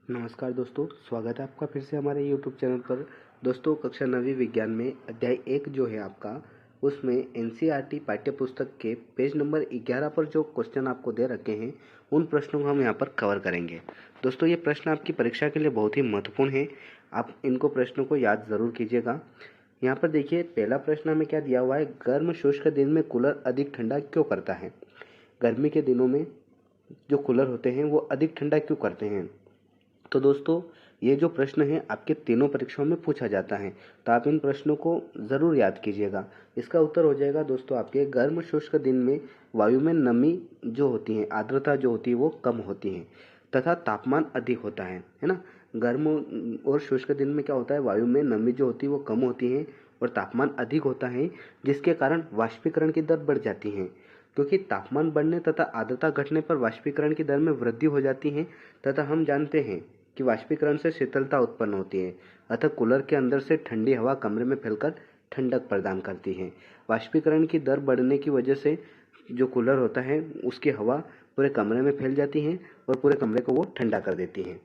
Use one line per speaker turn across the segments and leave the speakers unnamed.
नमस्कार दोस्तों, स्वागत है आपका फिर से हमारे यूट्यूब चैनल पर। दोस्तों, कक्षा 9वीं विज्ञान में अध्याय 1 जो है आपका, उसमें एनसीईआरटी पाठ्य पुस्तक के पेज नंबर 11 पर जो क्वेश्चन आपको दे रखे हैं, उन प्रश्नों को हम यहाँ पर कवर करेंगे। दोस्तों, ये प्रश्न आपकी परीक्षा के लिए बहुत ही महत्वपूर्ण है। आप इनको प्रश्नों को याद ज़रूर कीजिएगा। यहाँ पर देखिए, पहला प्रश्न हमें क्या दिया हुआ है, गर्म शुष्क दिन में कूलर अधिक ठंडा क्यों करता है। गर्मी के दिनों में जो कूलर होते हैं वो अधिक ठंडा क्यों करते हैं। तो दोस्तों, ये जो प्रश्न है आपके तीनों परीक्षाओं में पूछा जाता है, तो आप इन प्रश्नों को ज़रूर याद कीजिएगा। इसका उत्तर हो जाएगा दोस्तों आपके, गर्म शुष्क दिन में वायु में नमी जो होती है, आर्द्रता जो होती है वो कम होती है तथा तापमान अधिक होता है ना। गर्म और शुष्क दिन में क्या होता है, वायु में नमी जो होती है वो कम होती है और तापमान अधिक होता है, जिसके कारण वाष्पीकरण की दर बढ़ जाती है। क्योंकि तापमान बढ़ने तथा आर्द्रता घटने पर वाष्पीकरण की दर में वृद्धि हो जाती है तथा हम जानते हैं कि वाष्पीकरण से शीतलता उत्पन्न होती है। अतः कूलर के अंदर से ठंडी हवा कमरे में फैलकर ठंडक प्रदान करती है। वाष्पीकरण की दर बढ़ने की वजह से जो कूलर होता है उसकी हवा पूरे कमरे में फैल जाती है और पूरे कमरे को वो ठंडा कर देती है।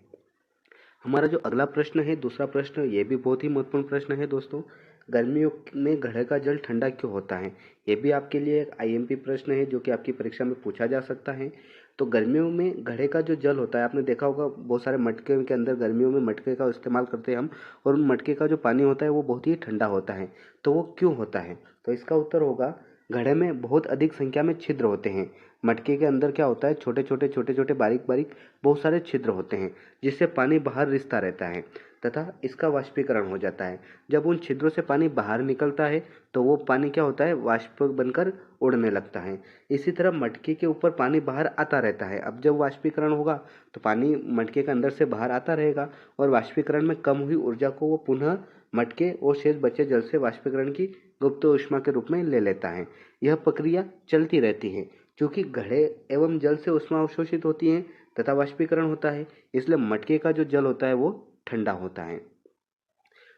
हमारा जो अगला प्रश्न है, दूसरा प्रश्न, ये भी बहुत ही महत्वपूर्ण प्रश्न है दोस्तों। गर्मियों में घड़े का जल ठंडा क्यों होता है। ये भी आपके लिए एक आईएमपी प्रश्न है जो कि आपकी परीक्षा में पूछा जा सकता है। तो गर्मियों में घड़े का जो जल होता है, आपने देखा होगा बहुत सारे मटके के अंदर गर्मियों में मटके का इस्तेमाल करते हैं हम, और उन मटके का जो पानी होता है वो बहुत ही ठंडा होता है। तो वो क्यों होता है, तो इसका उत्तर होगा, घड़े में बहुत अधिक संख्या में छिद्र होते हैं। मटके के अंदर क्या होता है, छोटे छोटे बारीक बारीक बहुत सारे छिद्र होते हैं, जिससे पानी बाहर रिसता रहता है तथा इसका वाष्पीकरण हो जाता है। जब उन छिद्रों से पानी बाहर निकलता है तो वो पानी क्या होता है, वाष्प बनकर उड़ने लगता है। इसी तरह मटके के ऊपर पानी बाहर आता रहता है। अब जब वाष्पीकरण होगा तो पानी मटके के अंदर से बाहर आता रहेगा और वाष्पीकरण में कम हुई ऊर्जा को वो पुनः मटके और शेष बचे जल से वाष्पीकरण की गुप्त ऊष्मा के रूप में ले लेता है। यह प्रक्रिया चलती रहती है। चूंकि घड़े एवं जल से ऊष्मा अवशोषित होती है तथा वाष्पीकरण होता है, इसलिए मटके का जो जल होता है वो ठंडा होता है।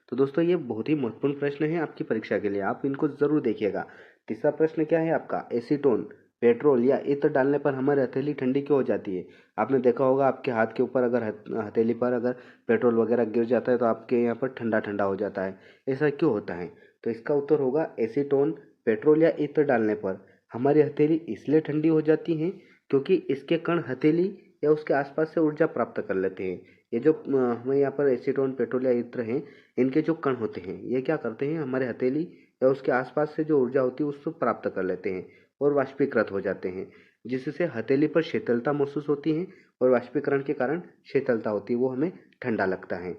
तो दोस्तों, ये बहुत ही महत्वपूर्ण प्रश्न है आपकी परीक्षा के लिए, आप इनको जरूर देखिएगा। तीसरा प्रश्न क्या है आपका, एसीटोन पेट्रोल या इत्र डालने पर हमारी हथेली ठंडी क्यों हो जाती है। आपने देखा होगा आपके हाथ के ऊपर अगर हथेली पर अगर पेट्रोल वगैरह गिर जाता है तो आपके यहाँ पर ठंडा ठंडा हो जाता है। ऐसा क्यों होता है, तो इसका उत्तर होगा, एसीटोन पेट्रोल या इत्र डालने पर हमारी हथेली इसलिए ठंडी हो जाती है क्योंकि इसके कण हथेली या उसके आसपास से ऊर्जा प्राप्त कर लेते हैं। ये जो हमें यहाँ पर एसीटोन पेट्रोल या इत्र हैं, इनके जो कण होते हैं ये क्या करते हैं, हमारे हथेली या उसके आसपास से जो ऊर्जा होती है उसको प्राप्त कर लेते हैं और वाष्पीकृत हो जाते हैं, जिससे हथेली पर शीतलता महसूस होती है और वाष्पीकरण के कारण शीतलता होती है, वो हमें ठंडा लगता है।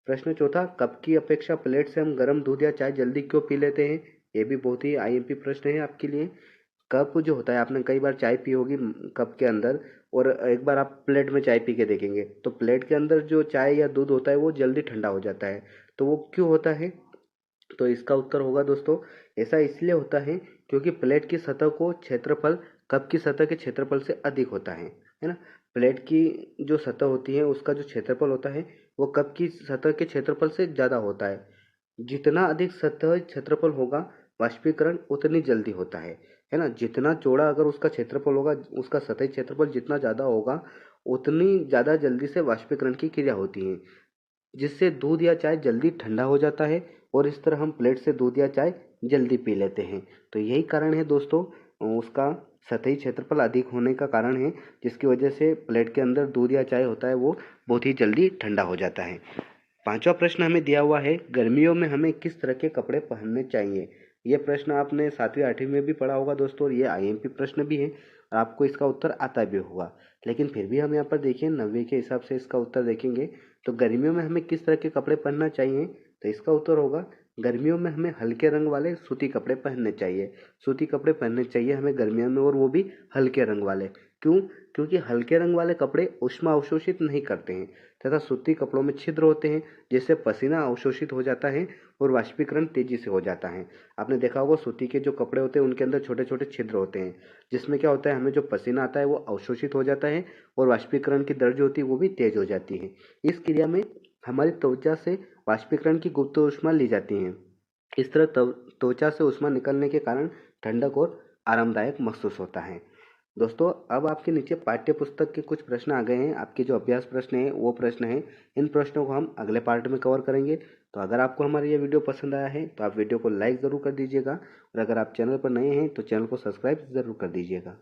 प्रश्न चौथा, कप की अपेक्षा प्लेट से हम गर्म दूध या चाय जल्दी क्यों पी लेते हैं। ये भी बहुत ही आईएमपी प्रश्न है आपके लिए। कप जो होता है, आपने कई बार चाय पी होगी कप के अंदर, और एक बार आप प्लेट में चाय पी के देखेंगे तो प्लेट के अंदर जो चाय या दूध होता है वो जल्दी ठंडा हो जाता है। तो वो क्यों होता है, तो इसका उत्तर होगा दोस्तों, ऐसा इसलिए होता है क्योंकि प्लेट की सतह को क्षेत्रफल कप की सतह के क्षेत्रफल से अधिक होता है ना। प्लेट की जो सतह होती है उसका जो क्षेत्रफल होता है वो कप की सतह के क्षेत्रफल से ज़्यादा होता है। जितना अधिक सतह क्षेत्रफल होगा, वाष्पीकरण उतनी जल्दी होता है ना। जितना चौड़ा अगर उसका क्षेत्रफल होगा, उसका सतही क्षेत्रफल जितना ज़्यादा होगा, उतनी ज़्यादा जल्दी से वाष्पीकरण की क्रिया होती है, जिससे दूध या चाय जल्दी ठंडा हो जाता है और इस तरह हम प्लेट से दूध या चाय जल्दी पी लेते हैं। तो यही कारण है दोस्तों, उसका सतही क्षेत्रफल अधिक होने का कारण है, जिसकी वजह से प्लेट के अंदर दूध या चाय होता है वो बहुत ही जल्दी ठंडा हो जाता है। पांचवा प्रश्न हमें दिया हुआ है, गर्मियों में हमें किस तरह के कपड़े पहनने चाहिए। यह प्रश्न आपने 7वीं 8वीं में भी पढ़ा होगा दोस्तों, और ये आईएमपी प्रश्न भी है और आपको इसका उत्तर आता भी होगा। लेकिन फिर भी हम यहाँ पर देखिए 9वीं के हिसाब से इसका उत्तर देखेंगे। तो गर्मियों में हमें किस तरह के कपड़े पहनना चाहिए, तो इसका उत्तर होगा, गर्मियों में हमें हल्के रंग वाले सूती कपड़े पहनने चाहिए। सूती कपड़े पहनने चाहिए हमें गर्मियों में, और वो भी हल्के रंग वाले। क्यों, क्योंकि हल्के रंग वाले कपड़े ऊष्मा अवशोषित नहीं करते हैं तथा सूती कपड़ों में छिद्र होते हैं, जिससे पसीना अवशोषित हो जाता है और वाष्पीकरण तेजी से हो जाता है। आपने देखा होगा सूती के जो कपड़े होते हैं उनके अंदर छोटे छोटे छिद्र होते हैं, जिसमें क्या होता है, हमें जो पसीना आता है वो अवशोषित हो जाता है और वाष्पीकरण की दर जो होती है वो भी तेज हो जाती है। इस क्रिया में हमारी त्वचा से वाष्पीकरण की गुप्त ऊष्मा ली जाती है। इस तरह त्वचा से ऊष्मा निकलने के कारण ठंडक और आरामदायक महसूस होता है। दोस्तों अब आपके नीचे पाठ्य पुस्तक के कुछ प्रश्न आ गए हैं। आपके जो अभ्यास प्रश्न हैं वो प्रश्न हैं। इन प्रश्नों को हम अगले पार्ट में कवर करेंगे। तो अगर आपको हमारा ये वीडियो पसंद आया है तो आप वीडियो को लाइक ज़रूर कर दीजिएगा, और अगर आप चैनल पर नए हैं तो चैनल को सब्सक्राइब ज़रूर कर दीजिएगा।